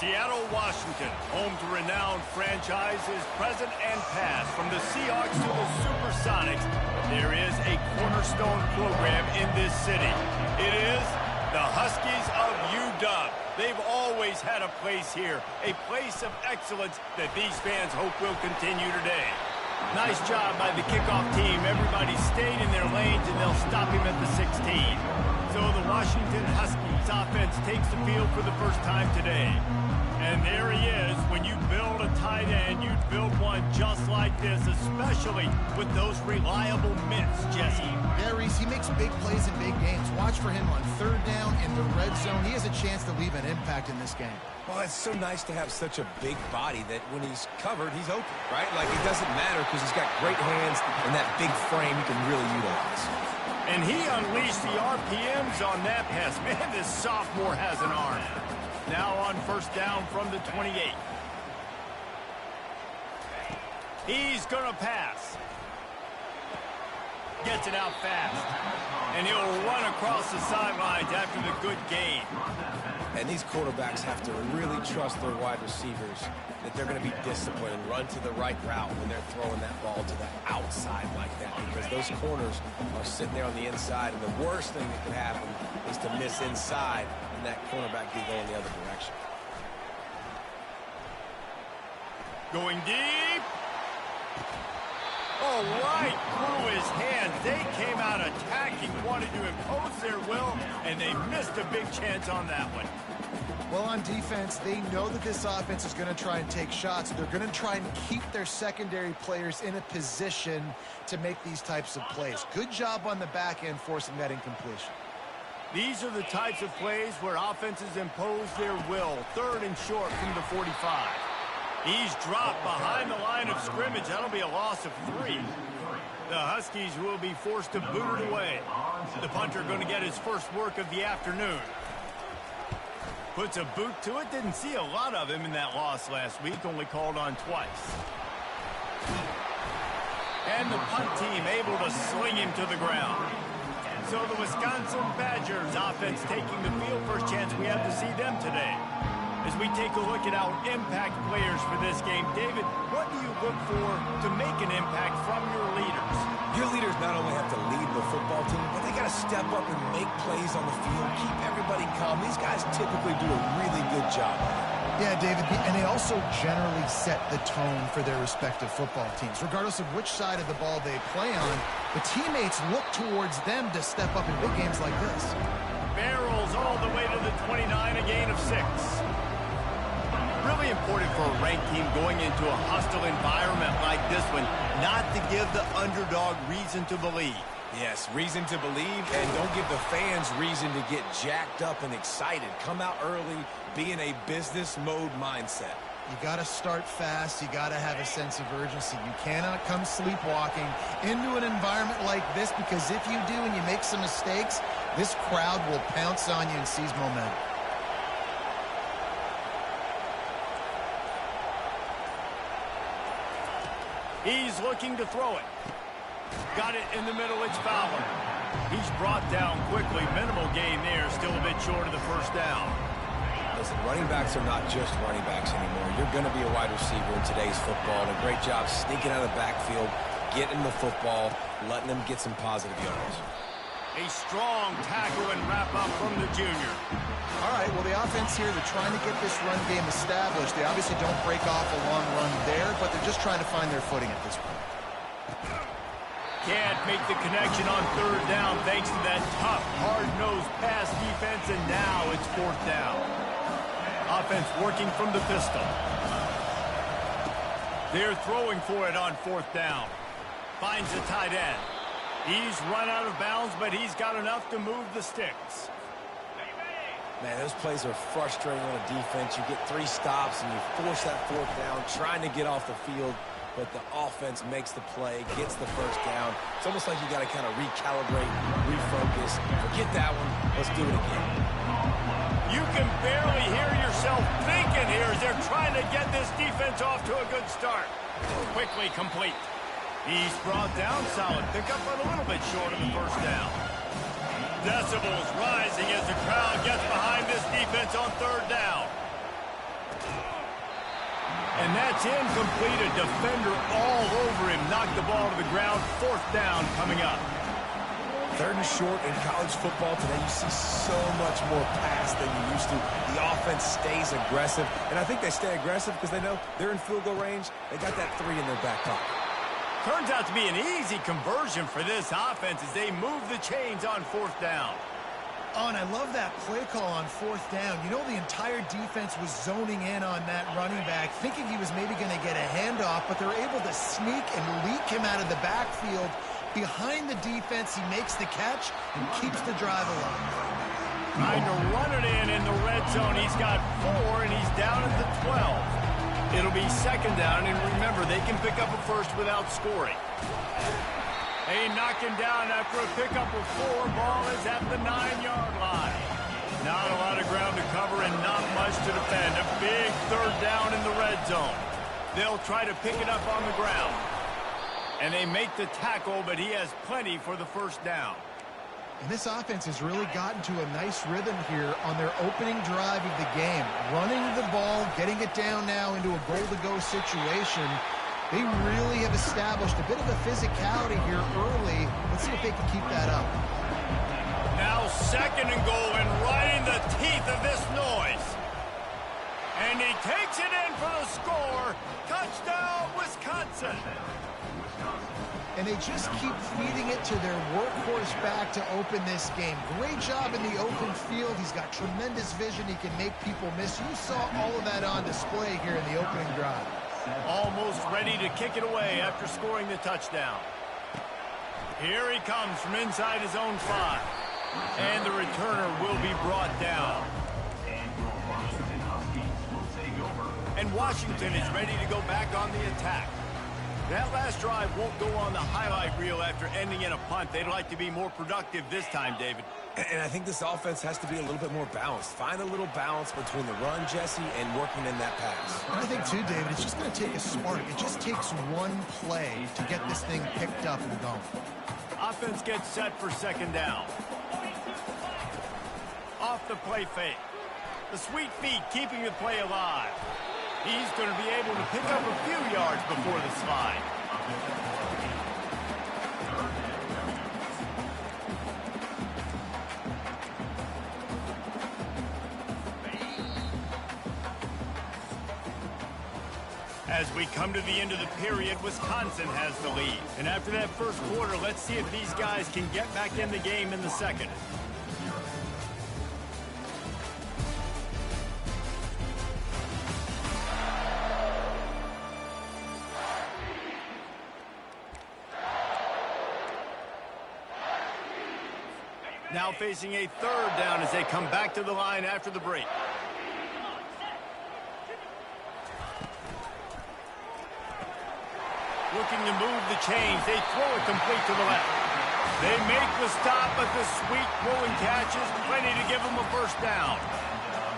Seattle, Washington, home to renowned franchises present and past. From the Seahawks to the Supersonics, there is a cornerstone program in this city. It is the Huskies of UW. They've always had a place here, a place of excellence that these fans hope will continue today. Nice job by the kickoff team. Everybody stayed in their lanes, and they'll stop him at the 16. So the Washington Huskies offense takes the field for the first time today. And there he is. When you build a tight end, you build one just like this, especially with those reliable mitts, Jesse. Yeah, Reese, he makes big plays in big games. Watch for him on third down in the red zone. He has a chance to leave an impact in this game. Well, it's so nice to have such a big body that when he's covered, he's open, right? Like, it doesn't matter because he's got great hands and that big frame he can really utilize. And he unleashed the RPMs on that pass. Man, this sophomore has an arm. Now on first down from the 28. He's going to pass. Gets it out fast. And he'll run across the sidelines after the good gain. And these quarterbacks have to really trust their wide receivers that they're going to be disciplined and run to the right route when they're throwing that ball to the outside like that, because those corners are sitting there on the inside, and the worst thing that could happen is to miss inside and that cornerback be going the other direction. Going deep. Oh, right through his hands. They came out attacking, wanted to impose their will, and they missed a big chance on that one. Well, on defense, they know that this offense is going to try and take shots. They're going to try and keep their secondary players in a position to make these types of plays. Good job on the back end forcing that incompletion. These are the types of plays where offenses impose their will. Third and short from the 45. He's dropped behind the line of scrimmage. That'll be a loss of 3. The Huskies will be forced to boot it away. The punter going to get his first work of the afternoon. Puts a boot to it. Didn't see a lot of him in that loss last week. Only called on twice. And the punt team able to sling him to the ground. So the Wisconsin Badgers offense taking the field. First chance we have to see them today. As we take a look at our impact players for this game, David, what do you look for to make an impact from your leaders? Your leaders not only have to lead the football team, but they got to step up and make plays on the field, keep everybody calm. These guys typically do a really good job. Yeah, David, and they also generally set the tone for their respective football teams. Regardless of which side of the ball they play on, the teammates look towards them to step up in big games like this. Barrels all the way to the 29, a gain of 6. Really important for a ranked team going into a hostile environment like this one, not to give the underdog reason to believe. Yes, reason to believe, and don't give the fans reason to get jacked up and excited. Come out early, be in a business mode mindset. You got to start fast. You got to have a sense of urgency. You cannot come sleepwalking into an environment like this, because if you do and you make some mistakes, this crowd will pounce on you and seize momentum. He's looking to throw it. Got it in the middle. It's Fowler. He's brought down quickly. Minimal gain there. Still a bit short of the first down. Listen, running backs are not just running backs anymore. You're going to be a wide receiver in today's football. And a great job sneaking out of the backfield, getting the football, letting them get some positive yards. A strong tackle and wrap up from the junior. All right, well, the offense here, they're trying to get this run game established. They obviously don't break off a long run there, but they're just trying to find their footing at this point. Can't make the connection on third down thanks to that tough, hard-nosed pass defense, and now it's fourth down. Offense working from the pistol. They're throwing for it on fourth down. Finds the tight end. He's run out of bounds, but he's got enough to move the sticks. Man, those plays are frustrating on a defense. You get 3 stops and you force that fourth down, trying to get off the field, but the offense makes the play, gets the first down. It's almost like you got to kind of recalibrate, refocus. Forget that one. Let's do it again. You can barely hear yourself thinking here as they're trying to get this defense off to a good start. Quickly complete. He's brought down, solid pickup, but a little bit short of the first down. Decibels rising as the crowd gets behind this defense on third down. And that's incomplete. A defender all over him. Knocked the ball to the ground. 4th down coming up. 3rd and short in college football today. You see so much more pass than you used to. The offense stays aggressive, and I think they stay aggressive because they know they're in field goal range. They got that 3 in their back pocket. Turns out to be an easy conversion for this offense as they move the chains on 4th down. Oh, and I love that play call on 4th down. You know, the entire defense was zoning in on that running back, thinking he was maybe going to get a handoff, but they're able to sneak and leak him out of the backfield. Behind the defense, he makes the catch and keeps the drive alive. Trying to run it in the red zone. He's got 4, and he's down at the 12. It'll be 2nd down, and remember, they can pick up a first without scoring. They knock him down after a pickup of 4. Ball is at the 9-yard line. Not a lot of ground to cover and not much to defend. A big 3rd down in the red zone. They'll try to pick it up on the ground. And they make the tackle, but he has plenty for the 1st down. And this offense has really gotten to a nice rhythm here on their opening drive of the game. Running the ball, getting it down now into a goal-to-go situation. They really have established a bit of a physicality here early. Let's see if they can keep that up. Now 2nd and goal, and right in the teeth of this noise. And he takes it in for the score. Touchdown, Wisconsin. And they just keep feeding it to their workhorse back to open this game. Great job in the open field. He's got tremendous vision. He can make people miss. You saw all of that on display here in the opening drive. Almost ready to kick it away after scoring the touchdown. Here he comes from inside his own 5. And the returner will be brought down. And Washington is ready to go back on the attack. That last drive won't go on the highlight reel after ending in a punt. They'd like to be more productive this time, David. And I think this offense has to be a little bit more balanced. Find a little balance between the run, Jesse, and working in that pass. And I think, too, David, it's just going to take a spark. It just takes one play to get this thing picked up and going. Offense gets set for 2nd down. Off the play fake. The sweet feet keeping the play alive. He's going to be able to pick up a few yards before the slide. As we come to the end of the period, Wisconsin has the lead. And after that 1st quarter, let's see if these guys can get back in the game in the 2nd. Now facing a 3rd down as they come back to the line after the break. Looking to move the chains. They throw it complete to the left. They make the stop, but the sweet rolling catch is plenty to give them a 1st down.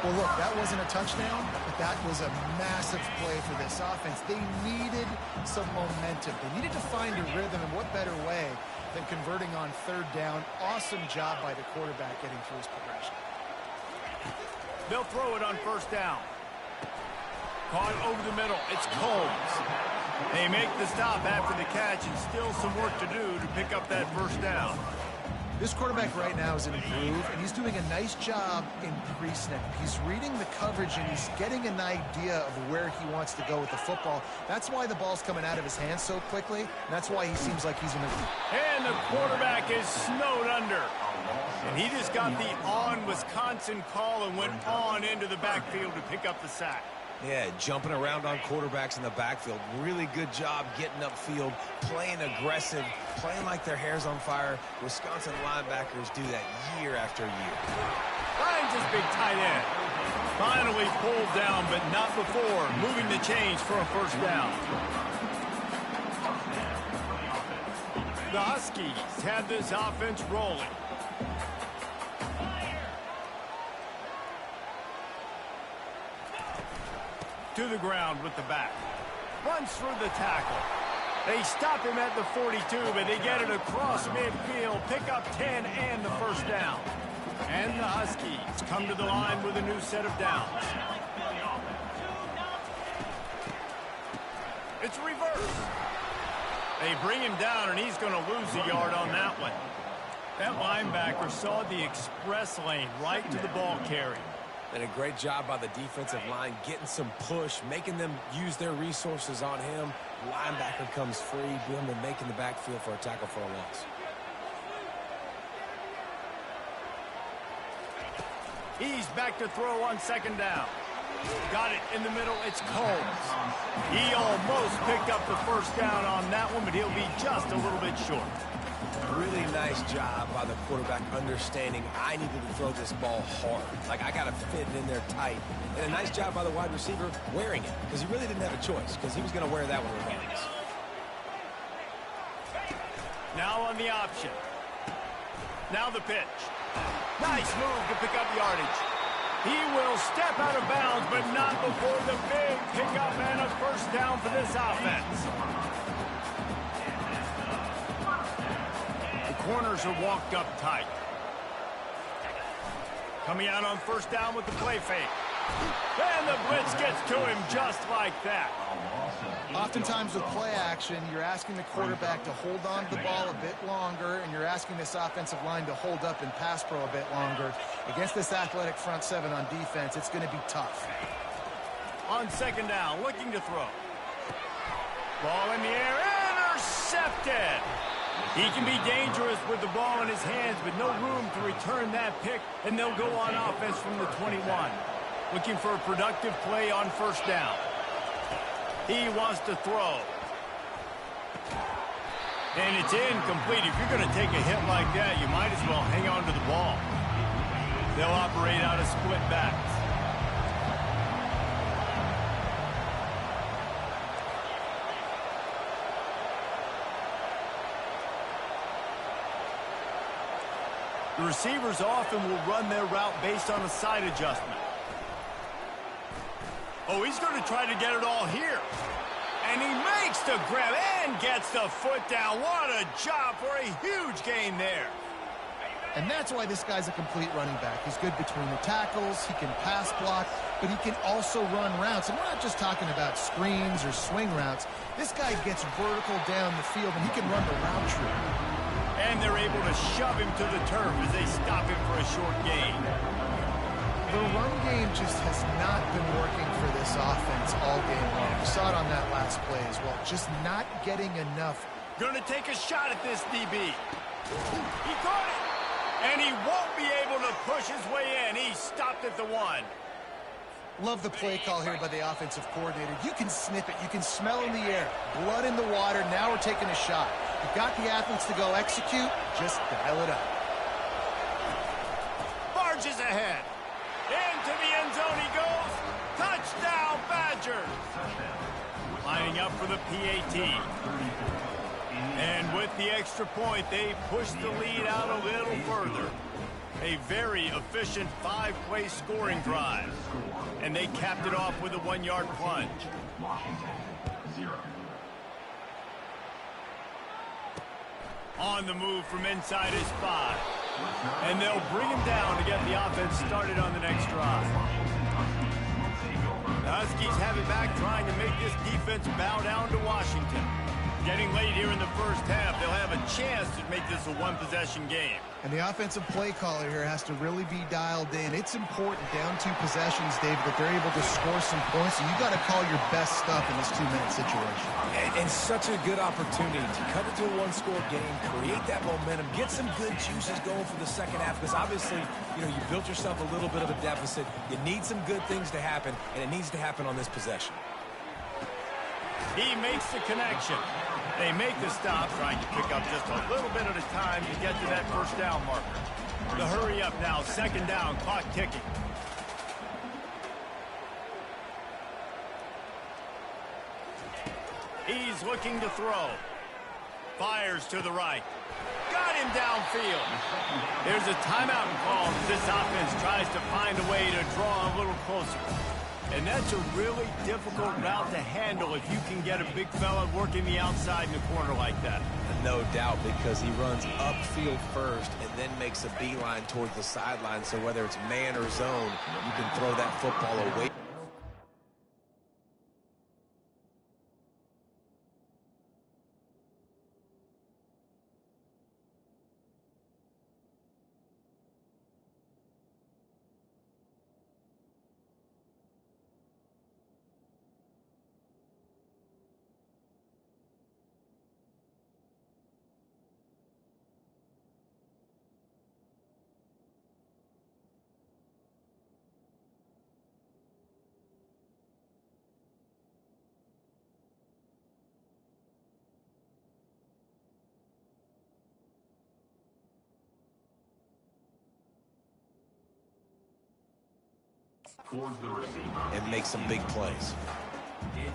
Well, look, that wasn't a touchdown, but that was a massive play for this offense. They needed some momentum. They needed to find a rhythm, and what better way than converting on 3rd down. Awesome job by the quarterback getting through his progression. They'll throw it on 1st down. Caught over the middle. It's Combs. They make the stop after the catch, and still some work to do to pick up that 1st down. This quarterback right now is in a groove, and he's doing a nice job in pre-snap. He's reading the coverage, and he's getting an idea of where he wants to go with the football. That's why the ball's coming out of his hands so quickly, and that's why he seems like he's in a... And the quarterback is snowed under. And he just got the on Wisconsin call and went on into the backfield to pick up the sack. Yeah, jumping around on quarterbacks in the backfield. Really good job getting upfield, playing aggressive, playing like their hair's on fire. Wisconsin linebackers do that year after year. Finds his big tight end. Finally pulled down, but not before moving the chains for a 1st down. The Huskies have this offense rolling. To the ground with the back. Runs through the tackle. They stop him at the 42, but they get it across midfield. Pick up 10 and the 1st down. And the Huskies come to the line with a new set of downs. It's reverse. They bring him down, and he's going to lose a yard on that one. That linebacker saw the express lane right to the ball carrier. And a great job by the defensive line getting some push, making them use their resources on him. Linebacker comes free, boom, and making the backfield for a tackle for a loss. He's back to throw on second down. Got it in the middle. It's Combs. He almost picked up the first down on that one, but he'll be just a little bit short. Really nice job by the quarterback understanding I needed to throw this ball hard. Like, I got to fit it in there tight. And a nice job by the wide receiver wearing it, because he really didn't have a choice, because he was going to wear that one regardless. Now on the option. Now the pitch. Nice move to pick up yardage. He will step out of bounds, but not before the big pickup and a first down for this offense. The corners are walked up tight. Coming out on first down with the play fake. And the blitz gets to him just like that. Oftentimes with play action, you're asking the quarterback to hold on to the ball a bit longer, and you're asking this offensive line to hold up in pass pro a bit longer. Against this athletic front seven on defense, it's going to be tough. On second down, looking to throw. Ball in the air, intercepted. He can be dangerous with the ball in his hands, but no room to return that pick, and they'll go on offense from the 21. Looking for a productive play on first down. He wants to throw. And it's incomplete. If you're going to take a hit like that, you might as well hang on to the ball. They'll operate out of split backs. The receivers often will run their route based on a side adjustment. Oh, he's going to try to get it all here. And he makes the grab and gets the foot down. What a job for a huge gain there. And that's why this guy's a complete running back. He's good between the tackles, he can pass block, but he can also run routes. And we're not just talking about screens or swing routes. This guy gets vertical down the field, and he can run the route tree. And they're able to shove him to the turf as they stop him for a short gain. The run game just has not been working for this offense all game long. We saw it on that last play as well. Just not getting enough. Going to take a shot at this DB. He caught it. And he won't be able to push his way in. He stopped at the 1. Love the play call here by the offensive coordinator. You can sniff it. You can smell in the air. Blood in the water. Now we're taking a shot. You've got the athletes to go execute. Just dial it up. Barges ahead. Into the end zone he goes. Touchdown, Badgers. Lining up for the PAT. And with the extra point, they push the lead out a little further. A very efficient 5-play scoring drive. And they capped it off with a 1-yard plunge. On the move from inside his 5. And they'll bring him down to get the offense started on the next drive. The Huskies have it back, trying to make this defense bow down to Washington. Getting late here in the first half, they'll have a chance to make this a one-possession game. And the offensive play caller here has to really be dialed in. It's important down 2 possessions, David, that they're able to score some points. And you got to call your best stuff in this 2-minute situation. And such a good opportunity to cut it to a 1-score game, create that momentum, get some good juices going for the second half. Because obviously, you built yourself a little bit of a deficit. You need some good things to happen, and it needs to happen on this possession. He makes the connection. They make the stop, trying to pick up just a little bit at a time to get to that first down marker. The hurry up now, second down, clock ticking. He's looking to throw. Fires to the right. Got him downfield. There's a timeout call as this offense tries to find a way to draw a little closer. And that's a really difficult route to handle if you can get a big fella working the outside in the corner like that. No doubt, because he runs upfield first and then makes a beeline towards the sideline. So whether it's man or zone, you can throw that football away. and make some big plays.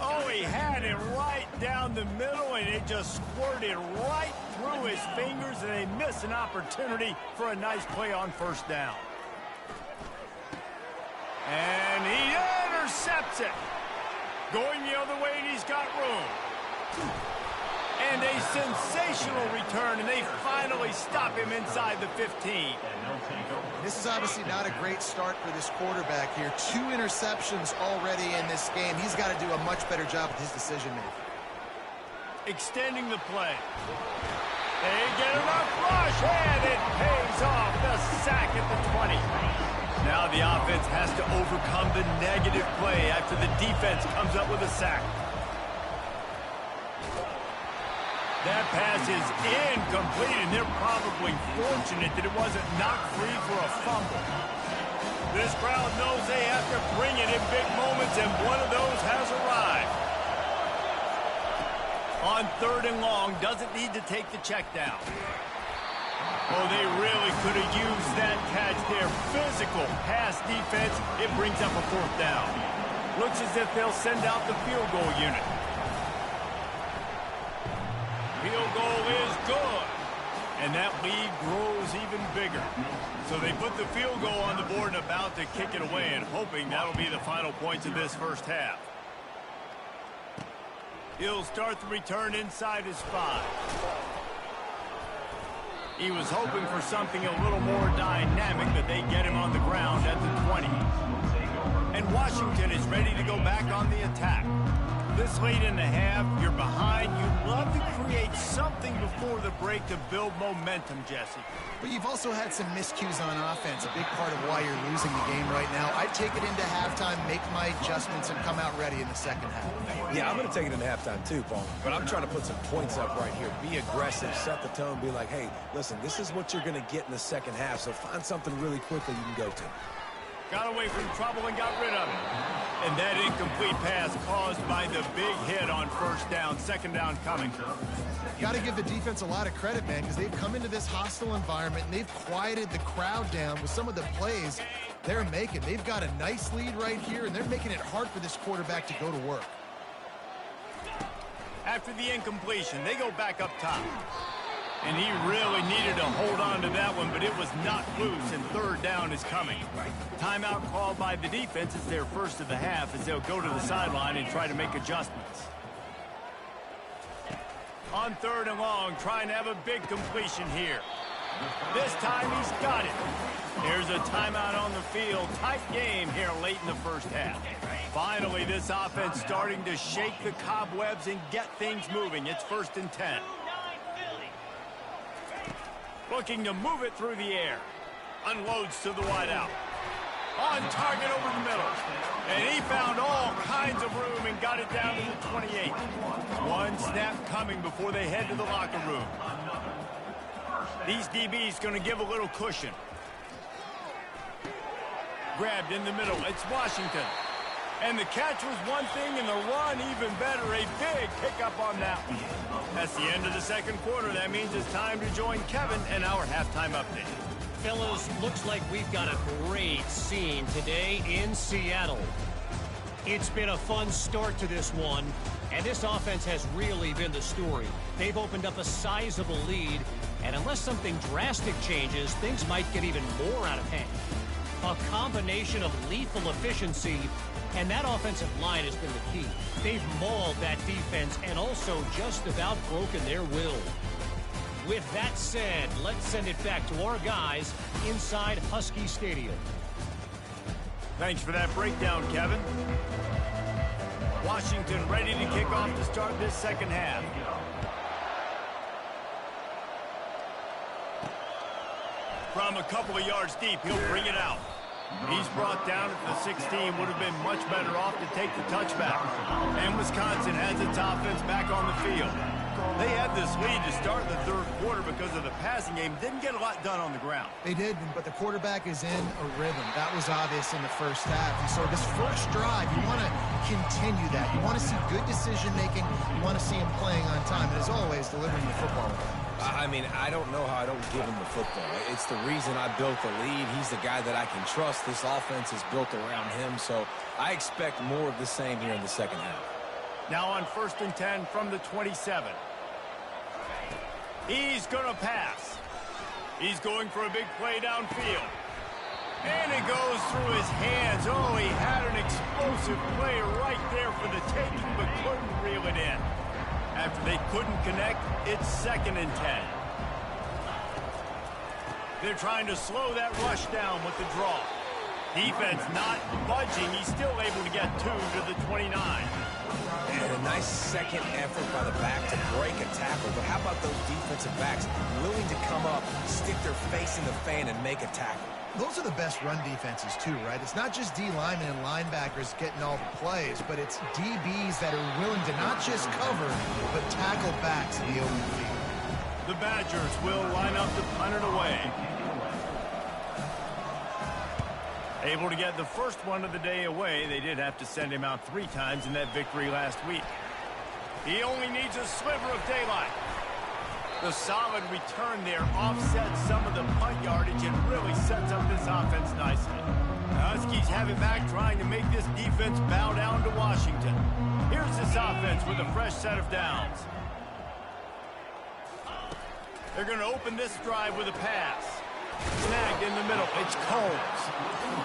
Oh, he had it right down the middle, and it just squirted right through his fingers, and they miss an opportunity for a nice play on first down. And he intercepts it. Going the other way, and he's got room. And a sensational return, and they finally stop him inside the 15. This is obviously not a great start for this quarterback here. 2 interceptions already in this game. He's got to do a much better job with his decision-making. Extending the play. They get enough rush, and it pays off. The sack at the 20. Now the offense has to overcome the negative play after the defense comes up with a sack. That pass is incomplete, and they're probably fortunate that it wasn't knocked free for a fumble. This crowd knows they have to bring it in big moments, and one of those has arrived. On 3rd and long, doesn't need to take the check down. Oh, they really could have used that catch there. Physical pass defense. It brings up a 4th down. Looks as if they'll send out the field goal unit. Field goal is good. And that lead grows even bigger. So they put the field goal on the board and about to kick it away, and hoping that'll be the final points of this first half. He'll start the return inside his 5. He was hoping for something a little more dynamic, but they get him on the ground at the 20. And Washington is ready to go back on the attack. This late in the half, you're behind. You love to create something before the break to build momentum, Jesse. But you've also had some miscues on offense, a big part of why you're losing the game right now. I'd take it into halftime, make my adjustments, and come out ready in the second half. Yeah, I'm going to take it into halftime too, Paul. But I'm trying to put some points up right here. Be aggressive, set the tone, be like, hey, listen, this is what you're going to get in the second half, so find something really quickly you can go to. Got away from trouble and got rid of it. And that incomplete pass caused by the big hit on first down. Second down coming. Got to give the defense a lot of credit, man, because they've come into this hostile environment and they've quieted the crowd down with some of the plays they're making. They've got a nice lead right here, and they're making it hard for this quarterback to go to work. After the incompletion, they go back up top. And he really needed to hold on to that one, but it was knocked loose, and third down is coming. Timeout called by the defense. It's their first of the half as they'll go to the sideline and try to make adjustments. On 3rd and long, trying to have a big completion here. This time he's got it. Here's a timeout on the field. Tight game here late in the first half. Finally, this offense starting to shake the cobwebs and get things moving. It's 1st and 10. Looking to move it through the air. Unloads to the wideout. On target over the middle. And he found all kinds of room and got it down to the 28. One snap coming before they head to the locker room. These DBs going to give a little cushion. Grabbed in the middle. It's Washington. And the catch was one thing, and the run even better. A big pickup on that one. That's the end of the second quarter. That means it's time to join Kevin and our halftime update. Fellas, looks like we've got a great scene today in Seattle. It's been a fun start to this one, and this offense has really been the story. They've opened up a sizable lead, and unless something drastic changes, things might get even more out of hand. A combination of lethal efficiency, and that offensive line has been the key. They've mauled that defense and also just about broken their will. With that said, let's send it back to our guys inside Husky Stadium. Thanks for that breakdown, Kevin. Washington ready to kick off to start this second half. From a couple of yards deep, he'll bring it out. He's brought down at the 16. Would have been much better off to take the touchback. And Wisconsin has its offense back on the field. They had this lead to start the third quarter because of the passing game. Didn't get a lot done on the ground. They did, but the quarterback is in a rhythm. That was obvious in the first half. And so this first drive, you want to continue that. You want to see good decision-making. You want to see him playing on time. And as always, delivering the football. I mean, I don't know how I don't give him the football. It's the reason I built the lead. He's the guy that I can trust. This offense is built around him, so I expect more of the same here in the second half. Now on 1st and 10 from the 27. He's going to pass. He's going for a big play downfield. And it goes through his hands. Oh, he had an explosive play right there for the taking, but couldn't reel it in. After they couldn't connect, it's 2nd and 10. They're trying to slow that rush down with the draw. Defense not budging. He's still able to get 2 to the 29. And a nice second effort by the back to break a tackle. But how about those defensive backs willing to come up, stick their face in the fan, and make a tackle? Those are the best run defenses, too, right? It's not just D linemen and linebackers getting all the plays, but it's DBs that are willing to not just cover, but tackle backs in the open field. The Badgers will line up to punt it away. Able to get the first one of the day away. They did have to send him out 3 times in that victory last week. He only needs a sliver of daylight. The solid return there offsets some of the punt yardage and really sets up this offense nicely. The Huskies have it back, trying to make this defense bow down to Washington. Here's this offense with a fresh set of downs. They're going to open this drive with a pass. Snagged in the middle. It's Combs.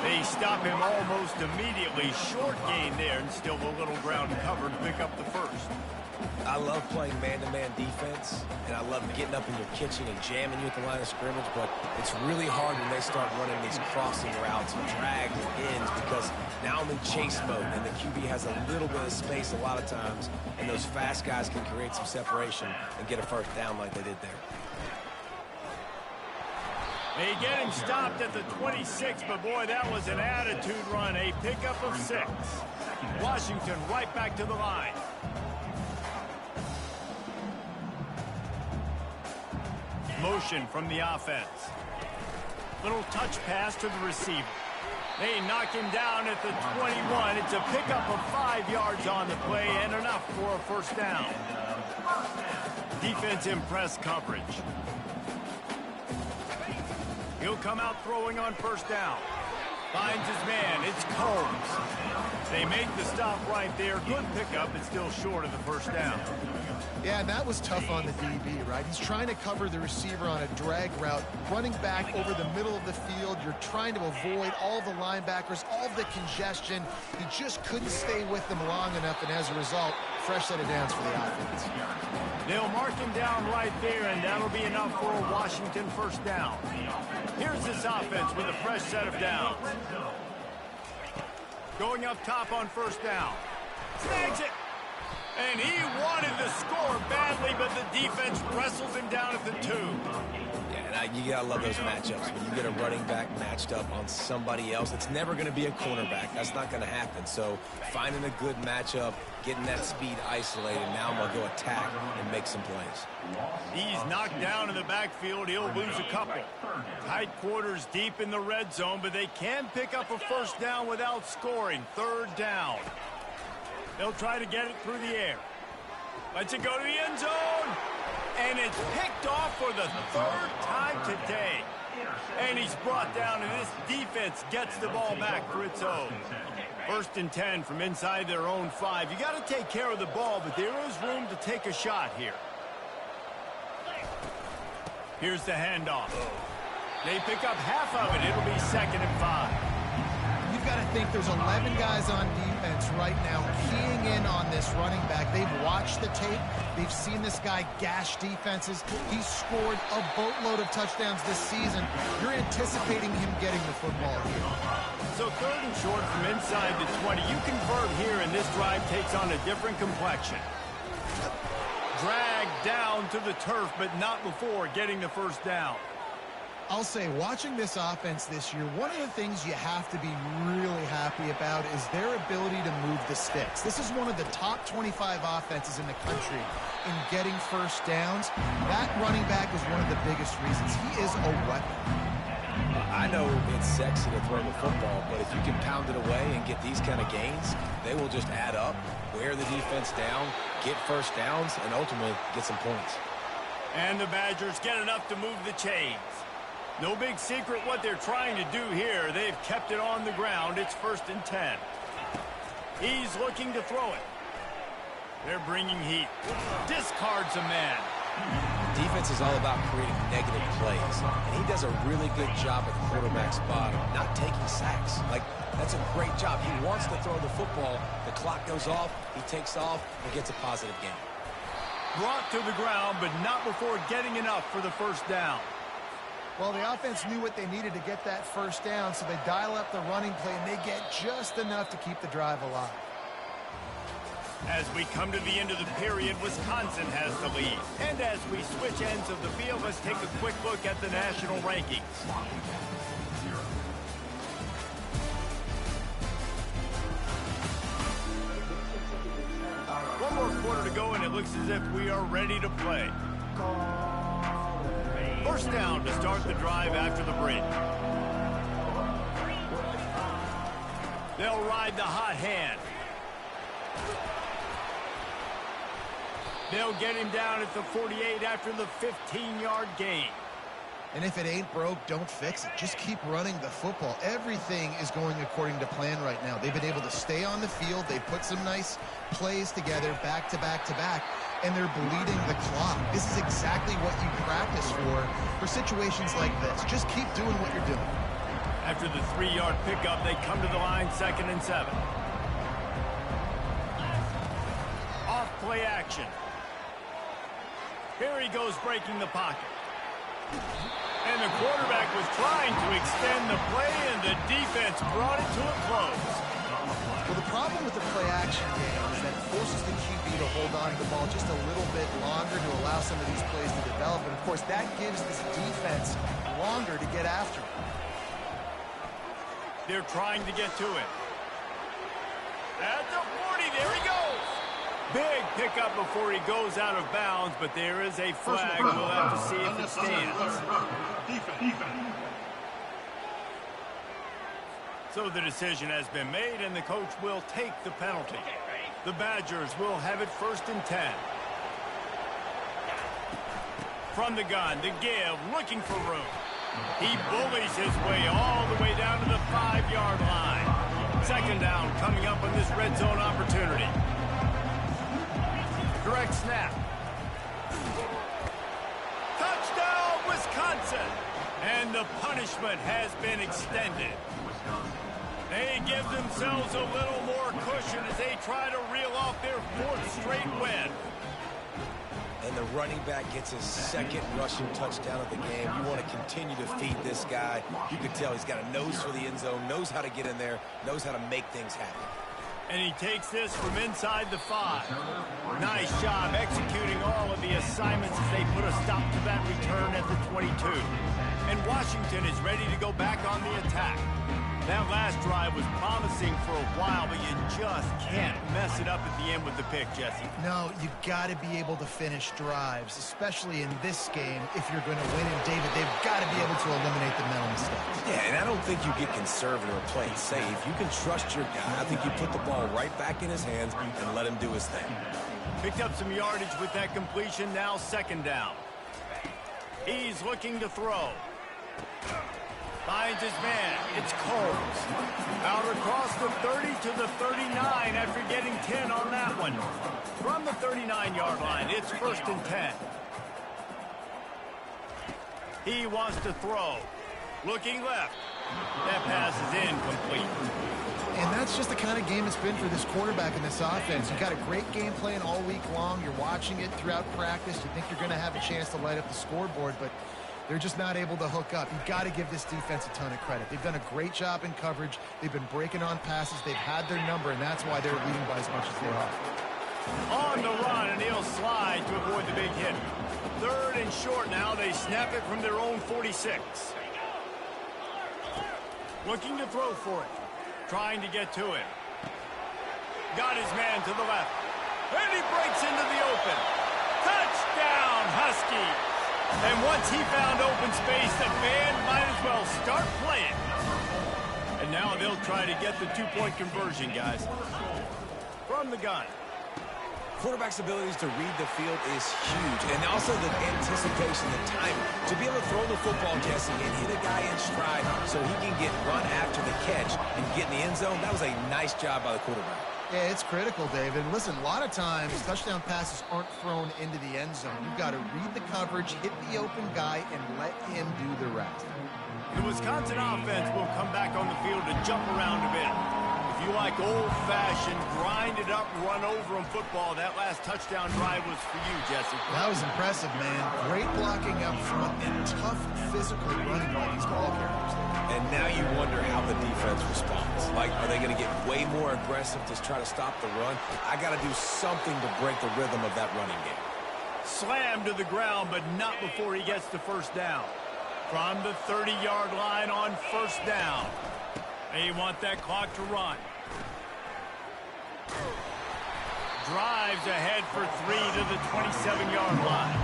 They stop him almost immediately. Short gain there, and still a little ground cover to pick up the first. I love playing man-to-man defense, and I love getting up in your kitchen and jamming you at the line of scrimmage, but it's really hard when they start running these crossing routes and drags and ends, because now I'm in chase mode, and the QB has a little bit of space a lot of times, and those fast guys can create some separation and get a first down like they did there. They get him stopped at the 26, but boy, that was an attitude run. A pickup of 6. Washington right back to the line. Motion from the offense. Little touch pass to the receiver. They knock him down at the 21. It's a pickup of 5 yards on the play and enough for a first down. Defense in press coverage. He'll come out throwing on first down. Finds his man. It's Combs. They make the stop right there. Good pickup, but still short of the first down. Yeah, and that was tough on the DB, right? He's trying to cover the receiver on a drag route, running back over the middle of the field. You're trying to avoid all the linebackers, all the congestion. He just couldn't stay with them long enough, and as a result, fresh set of downs for the offense. They'll mark him down right there, and that'll be enough for a Washington first down. Here's this offense with a fresh set of downs. Going up top on first down. Snags it. And he wanted to score badly, but the defense wrestles him down at the 2. Yeah, and you gotta love those matchups. When you get a running back matched up on somebody else, it's never going to be a cornerback. That's not going to happen. So finding a good matchup, getting that speed isolated, now I'm going to go attack and make some plays. He's knocked down in the backfield. He'll lose a couple. Tight quarters deep in the red zone, but they can pick up a first down without scoring. 3rd down. They'll try to get it through the air. Lets it go to the end zone. And it's picked off for the 3rd time today. And he's brought down, and this defense gets the ball back for its own. 1st and 10 from inside their own 5. You got to take care of the ball, but there is room to take a shot here. Here's the handoff. They pick up half of it. It'll be 2nd and 5. You've got to think there's 11 guys on defense right now keying in on this running back. They've watched the tape. They've seen this guy gash defenses. He's scored a boatload of touchdowns this season. You're anticipating him getting the football here. So 3rd and short from inside the 20. You convert here, and this drive takes on a different complexion. Dragged down to the turf, but not before getting the first down. I'll say, watching this offense this year, one of the things you have to be really happy about is their ability to move the sticks. This is one of the top 25 offenses in the country in getting first downs. That running back is one of the biggest reasons. He is a weapon. I know it's sexy to throw the football, but if you can pound it away and get these kind of gains, they will just add up, wear the defense down, get first downs, and ultimately get some points. And the Badgers get enough to move the chains. No big secret what they're trying to do here. They've kept it on the ground. It's 1st and 10. He's looking to throw it. They're bringing heat. Discards a man. Defense is all about creating negative plays, and he does a really good job at the quarterback spot of not taking sacks. Like, that's a great job. He wants to throw the football. The clock goes off, he takes off, and gets a positive gain. Brought to the ground, but not before getting enough for the 1st down. Well, the offense knew what they needed to get that 1st down, so they dial up the running play, and they get just enough to keep the drive alive. As we come to the end of the period, Wisconsin has the lead. And as we switch ends of the field, let's take a quick look at the national rankings. One more quarter to go, and it looks as if we are ready to play. 1st down to start the drive after the break. They'll ride the hot hand. They'll get him down at the 48 after the 15-yard gain. And if it ain't broke, don't fix it. Just keep running the football. Everything is going according to plan right now. They've been able to stay on the field. They've put some nice plays together back to back to back, and they're bleeding the clock. This is exactly what you practice for situations like this. Just keep doing what you're doing. After the 3-yard pickup, they come to the line 2nd and 7. Off play action. Here he goes breaking the pocket. And the quarterback was trying to extend the play, and the defense brought it to a close. Well, the problem with the play action game is that it forces the QB to hold on to the ball just a little bit longer to allow some of these plays to develop. And, of course, that gives this defense longer to get after it. They're trying to get to it. At the 40, there he goes. Big pickup before he goes out of bounds, but there is a flag. We'll have to see if it stands. So the decision has been made, and the coach will take the penalty. The Badgers will have it 1st and 10. From the gun, the give, looking for room. He bullies his way all the way down to the 5-yard line. 2nd down coming up on this red zone opportunity. Direct snap. Touchdown, Wisconsin! And the punishment has been extended. They give themselves a little more cushion as they try to reel off their 4th straight win. And the running back gets his 2nd rushing touchdown of the game. You want to continue to feed this guy. You can tell he's got a nose for the end zone, knows how to get in there, knows how to make things happen. And he takes this from inside the 5. Nice job executing all of the assignments as they put a stop to that return at the 22. And Washington is ready to go back on the attack. That last drive was promising for a while, but you just can't mess it up at the end with the pick, Jesse. No, you got to be able to finish drives, especially in this game. If you're going to win, and David, they've got to be able to eliminate the mental mistakes. Yeah, and I don't think you get conservative or play it safe. You can trust your guy. I think you put the ball right back in his hands and let him do his thing. Picked up some yardage with that completion, now 2nd down. He's looking to throw. Finds his man. It's Combs. Out across the 30 to the 39 after getting 10 on that one. From the 39-yard line, it's 1st and 10. He wants to throw. Looking left. That pass is incomplete. And that's just the kind of game it's been for this quarterback in this offense. You've got a great game plan all week long. You're watching it throughout practice. You think you're going to have a chance to light up the scoreboard, but they're just not able to hook up. You've got to give this defense a ton of credit. They've done a great job in coverage. They've been breaking on passes. They've had their number, and that's why they're leading by as much as they are. On the run, and he'll slide to avoid the big hit. 3rd and short now. They snap it from their own 46. Looking to throw for it. Trying to get to it. Got his man to the left. And he breaks into the open. Touchdown, Husky! And once he found open space, the band might as well start playing. And now they'll try to get the 2-point conversion, guys. From the gun. quarterback's abilities to read the field is huge. And also the anticipation, the timing. To be able to throw the football, Jesse, and hit a guy in stride so he can get run after the catch and get in the end zone, that was a nice job by the quarterback. Yeah, it's critical, David. Listen, a lot of times touchdown passes aren't thrown into the end zone. You've got to read the coverage, hit the open guy, and let him do the rest. The Wisconsin offense will come back on the field to jump around a bit. If you like old-fashioned, grind-it-up, run-over-'em football, that last touchdown drive was for you, Jesse. That was impressive, man. Great blocking up front and tough physical running by these ball carriers. And now you wonder how the defense responds. Like, are they going to get way more aggressive to try to stop the run? I got to do something to break the rhythm of that running game. Slammed to the ground, but not before he gets the first down. From the 30-yard line on first down. They want that clock to run. Drives ahead for 3 to the 27-yard line.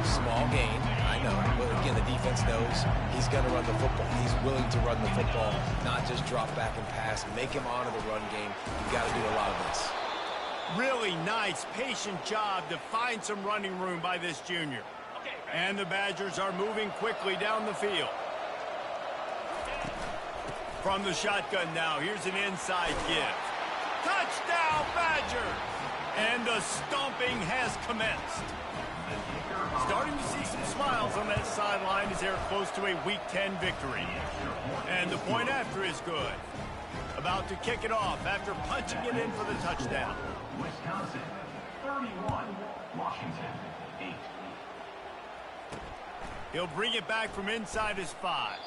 Small gain, I know. But again, the defense knows he's going to run the football. He's willing to run the football, not just drop back and pass. Make him honor the run game. You've got to do a lot of this. Really nice, patient job to find some running room by this junior. And the Badgers are moving quickly down the field. From the shotgun now, here's an inside give. Touchdown, Badger! And the stomping has commenced. Starting to see some smiles on that sideline as they're close to a Week 10 victory. And the point after is good. About to kick it off after punching it in for the touchdown. Wisconsin, 31. Washington, 8. He'll bring it back from inside his 5.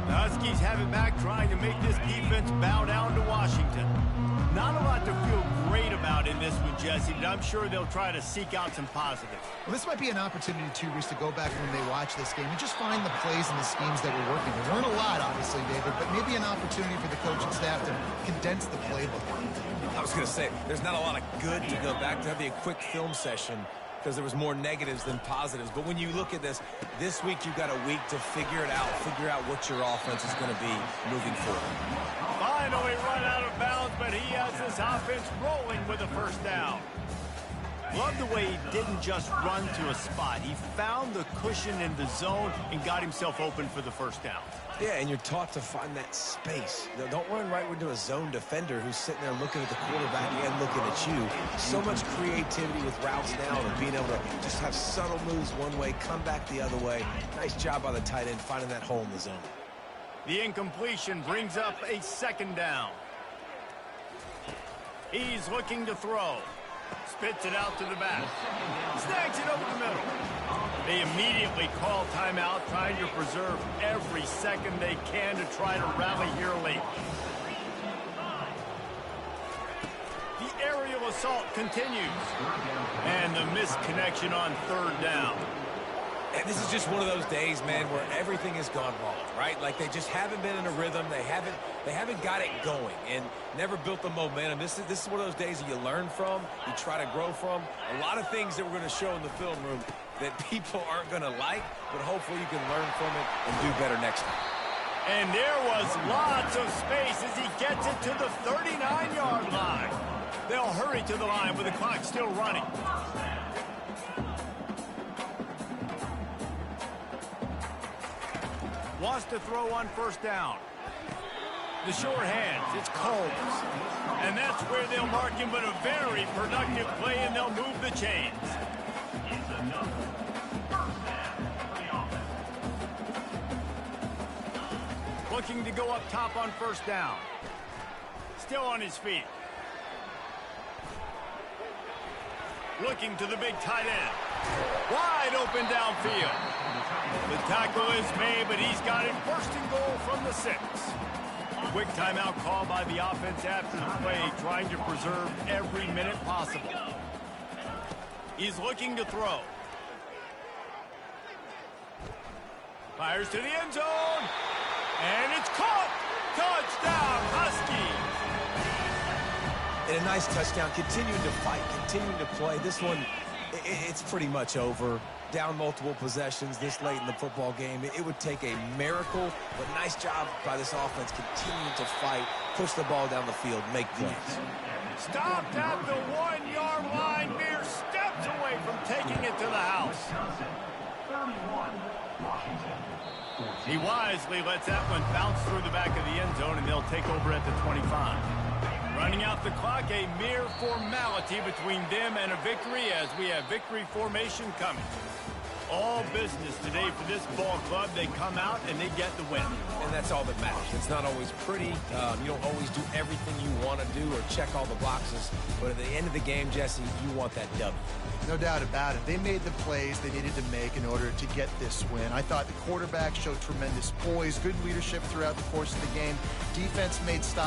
The Huskies have it back, trying to make this defense bow down to Washington. Not a lot to feel great about in this one, Jesse, but I'm sure they'll try to seek out some positives. Well, this might be an opportunity, too, Reese, to go back when they watch this game and just find the plays and the schemes that were working. There weren't a lot, obviously, David, but maybe an opportunity for the coaching staff to condense the playbook. I was going to say, there's not a lot of good to go back to. Have a quick film session because there was more negatives than positives. But when you look at this week you've got a week to figure it out, figure out what your offense is going to be moving forward. Finally run out of bounds, but he has this offense rolling with a first down. Love the way he didn't just run to a spot. He found the cushion in the zone and got himself open for the first down. Yeah, and you're taught to find that space. Don't run right into a zone defender who's sitting there looking at the quarterback and looking at you. So much creativity with routes now and being able to just have subtle moves one way, come back the other way. Nice job by the tight end finding that hole in the zone. The incompletion brings up a second down. He's looking to throw. Spits it out to the back. Snags it over the middle. They immediately call timeout, trying to preserve every second they can to try to rally here late. The aerial assault continues. And the missed connection on third down. And this is just one of those days, man, where everything has gone wrong, right? Like they just haven't been in a rhythm. They haven't got it going and never built the momentum. This is one of those days that you learn from, you try to grow from. A lot of things that we're going to show in the film room that people aren't going to like, but hopefully you can learn from it and do better next time. And there was lots of space as he gets it to the 39-yard line. They'll hurry to the line with the clock still running. Wants to throw on first down. The short hands, it's Coles. And that's where they'll mark him, but a very productive play, and they'll move the chains. Looking to go up top on first down. Still on his feet. Looking to the big tight end. Wide open downfield. The tackle is made, but he's got it first and goal from the 6. Quick timeout call by the offense after the play, trying to preserve every minute possible. He's looking to throw. Fires to the end zone. And it's caught. Touchdown, Huskies. And a nice touchdown, continuing to fight, continuing to play. This one, It's pretty much over. Down multiple possessions this late in the football game. It would take a miracle, but nice job by this offense continuing to fight, push the ball down the field, make plays. Stopped at the 1-yard line, mere steps away from taking it to the house. Wisconsin 31, Washington 14. He wisely lets that one bounce through the back of the end zone, and they'll take over at the 25. Running out the clock, a mere formality between them and a victory as we have victory formation coming. All business today for this ball club. They come out and they get the win. And that's all that matters. It's not always pretty. You don't always do everything you want to do or check all the boxes. But at the end of the game, Jesse, you want that W. No doubt about it. They made the plays they needed to make in order to get this win. I thought the quarterback showed tremendous poise, good leadership throughout the course of the game. Defense made stops.